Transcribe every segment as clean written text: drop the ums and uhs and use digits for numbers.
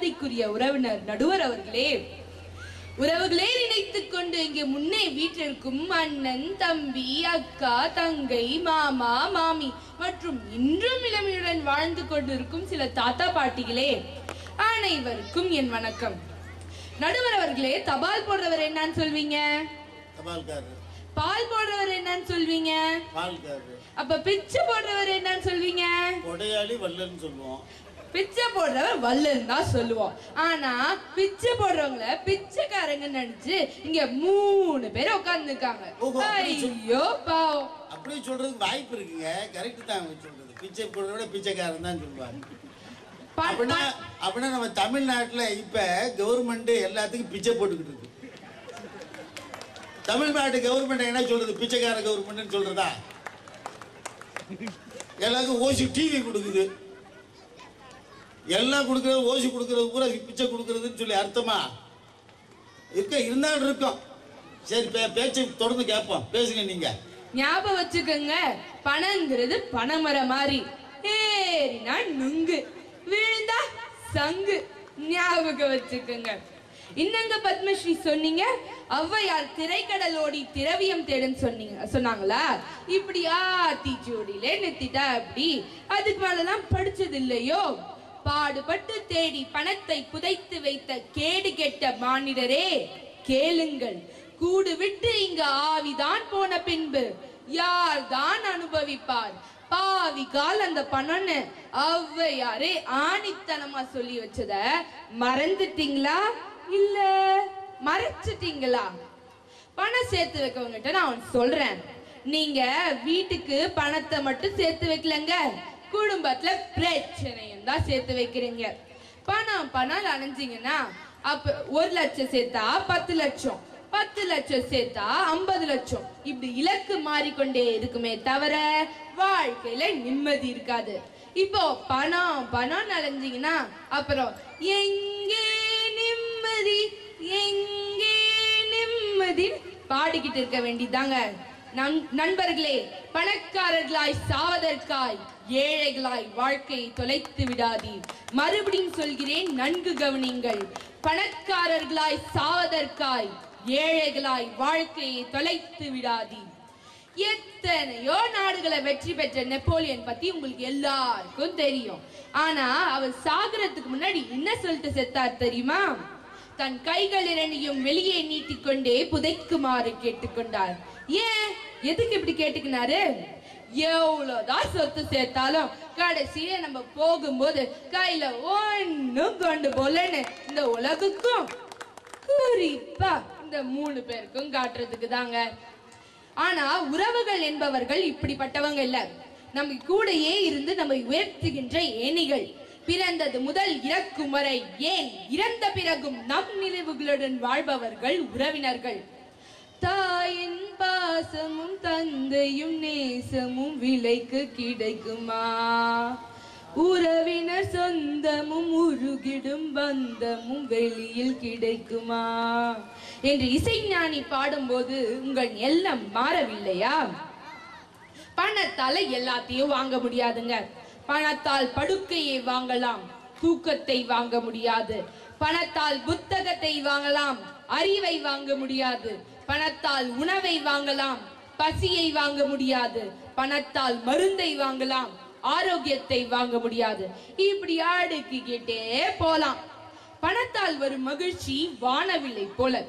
மரியாதைக்குரிய உறவினர் நடுவர் அவர்களே, உறவுகளே நினைத்துக் கொண்டு இங்கே முன்னே வீட்டில் இருக்கும் அண்ணன், தம்பி, அக்கா, தங்கை, மாமா, மாமி மற்றும் இன்றும் இளமையுடன் வாழ்ந்து கொண்டிருக்கும் சில தாத்தா பாட்டிகளே, அனைவருக்கும் என் வணக்கம். நடுவர் அவர்களே, தபால் போடுறவர் என்னன்னு சொல்வீங்க? தபால்காரர். பால் போடுறவர் என்னன்னு சொல்வீங்க? பால்காரர். அப்ப பிச்சை போடுறவர் என்னன்னு சொல்வீங்க? கொடையாளி வல்லன்னு சொல்லுவோம். பிச்சை போடுறவர் வல்லன்னு தான் சொல்லுவோம். ஆனா பிச்சை போடுறவங்கள பிச்சைக்காரங்க நினைச்சு இங்க 3 பேர் உட்கார்ந்துருக்காங்க. ஐயோ பாவம். அப்படி சொல்றதுக்கு வாய்ப்பு இருக்குங்க. கரெக்ட் தான் சொல்றது. பிச்சை போடுறத பிச்சைக்காரன் தான் சொல்லுவாங்க. அப்படின்னா நம்ம தமிழ்நாட்டுல இப்ப கவர்மெண்ட் எல்லாத்துக்கும் பிச்சை போட்டுக்கிட்டு இருக்கு. தமிழ்நாட்டு கவர்மெண்ட் என்ன சொல்றது? பிச்சைக்கார கவர்மெண்ட் சொல்றதா? எல்லாருக்கும் ஓசி டிவி கொடுக்குது, எல்லாம் கொடுக்கறது, ஓசி கொடுக்கறது பூரா பிச்சை கொடுக்கறதுன்னு சொல்லி அர்த்தமா இருந்தாலும் இருக்கும். சரி, பேச்சை தொடர்ந்து கேட்போம். பேசுங்க. நீங்க ஞாபகம் வச்சுக்கோங்க, பணங்கிறது பனைமரம் மாதிரி, ஏறினா நுங்கு, விழுந்தா சங்கு. ஞாபகம் வச்சுக்கோங்க. இன்னங்க பத்மஸ்ரீ சொன்னீங்க, ஔவையார் திரைக்கடலோடி திரவியம் தேடுன்னு சொன்னாங்களா? இப்படி ஆத்திச்சூடியிலே நிறுத்திட்டா அப்படி. அதுக்கு மேலதான் படிச்சது இல்லையோ? பாடுபட்டு தேடி பணத்தை புதைத்து வைத்த கேடு கெட்ட மானிடரே கேளுங்கள், கூடு விட்டு இங்க ஆவிதான் போன பின்பு யார் தான் அனுபவிப்பார் பாவிகால் அந்த பணம்னு ஔவையாரே ஆணித்தனமா சொல்லி வச்சத மறந்துட்டீங்களா? இல்ல மறைச்சிட்டீங்களா? பணம் சேர்த்து வைக்கவங்கிட்ட நான் சொல்றேன், நீங்க வீட்டுக்கு பணத்தை மட்டும் சேர்த்து வைக்கலங்க, குடும்பத்துல பிரச்சனையும் தான் சேர்த்து வைக்கிறீங்க. பணம் அணைஞ்சிங்கன்னா அப்ப 1 லட்சம் சேர்த்தா 10 லட்சம், 10 லட்சம் சேர்த்தா 50 லட்சம், இப்படி இலக்கு மாறிக்கொண்டே இருக்குமே தவிர வாழ்க்கையில நிம்மதி இருக்காது. இப்போ பணம் அலைஞ்சிங்கன்னா அப்புறம் எங்கே நிம்மதி, எங்கே நிம்மதி பாடிக்கிட்டு இருக்க வேண்டியதாங்க. நண்பர்களே, பணக்காரர்களாய் சாவதற்காய் ஏழைகளாய் வாழ்க்கையை தொலைத்து விடாதீர். மறுபடியும் சொல்கிறேன், நன்கு கவனிங்கள். பணக்காரர்களாய் சாவதற்காய் ஏழைகளாய் வாழ்க்கையை தொலைத்து விடாதீர். எத்தனையோ நாடுகளை வெற்றி பெற்ற நெப்போலியன் பத்தி உங்களுக்கு எல்லாருக்கும் தெரியும். ஆனா அவர் சாகரத்துக்கு முன்னாடி என்ன சொல்லிட்டு செத்தார் தெரியுமா? தன் கைகள் 2 வெளியே நீட்டிக்கொண்டே புதைக்குமாறு கேட்டுக்கொண்டார். ஏன், எதுக்கு இப்படி கேட்டுக்கினாரு? எவ்வளவுதான் சொத்து சேர்த்தாலும் கடைசியில நம்ம போகும்போது கையில ஒன்னும் கொண்டு போலன்னு இந்த உலகுக்கும் குறிப்பா இந்த 3 பேருக்கும் காட்டுறதுக்கு தாங்க. ஆனா உறவுகள் என்பவர்கள் இப்படிப்பட்டவங்க இல்ல. நம்ம கூடையே இருந்து நம்மை உயர்த்துகின்ற ஏணிகள். பிறந்தது முதல் இறக்கும் வரை, ஏன் இறந்த பிறகும் நம் நினைவுகளுடன் வாழ்பவர்கள் உறவினர்கள். தாயின் பாசமும் தந்தையும் நேசமும் விலைக்கு கிடைக்குமா? உறவினர் சொந்தமும் உருகிடும் பந்தமும் வெளியில் கிடைக்குமா என்று இசைஞானி பாடும்போது உங்கள் எல்லாம் மாறவில்லையா? பணத்தால எல்லாத்தையும் வாங்க முடியாதுங்க. பணத்தால் படுக்கையை வாங்கலாம், தூக்கத்தை வாங்க முடியாது. பணத்தால் புத்தகத்தை வாங்கலாம், அறிவை வாங்க முடியாது. பணத்தால் உணவை வாங்கலாம், பசியை வாங்க முடியாது. பணத்தால் மருந்தை வாங்கலாம், ஆரோக்கியத்தை வாங்க முடியாது. இப்படி அடுக்கிக்கிட்டே போலாம். பணத்தால் வரும் மகிழ்ச்சி வானவில்லை போல,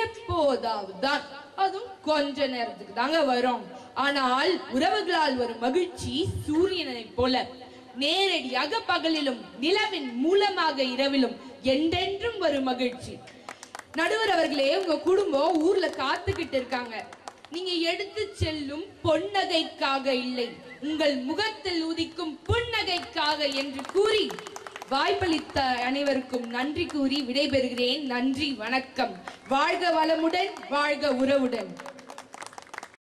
எப்போதாவது தான், அதுவும் கொஞ்ச நேரத்துக்கு தாங்க வரும். ஆனால் உறவுகளால் வரும் மகிழ்ச்சி சூரியனை போல, நேரடியாக பகலிலும் நிலவின் மூலமாக இரவிலும் என்றென்றும் வரும் மகிழ்ச்சி. நடுவர் அவர்களே, உங்க குடும்பம் ஊர்ல காத்துக்கிட்டு இருக்காங்க. நீங்க எடுத்து செல்லும் பொன்னகைக்காக இல்லை, உங்கள் முகத்தில் உதிக்கும் புன்னகைக்காக என்று கூறி வாய்ப்பளித்த அனைவருக்கும் நன்றி கூறி விடைபெறுகிறேன். நன்றி, வணக்கம். வாழ்க வளமுடன், வாழ்க உறவுடன்.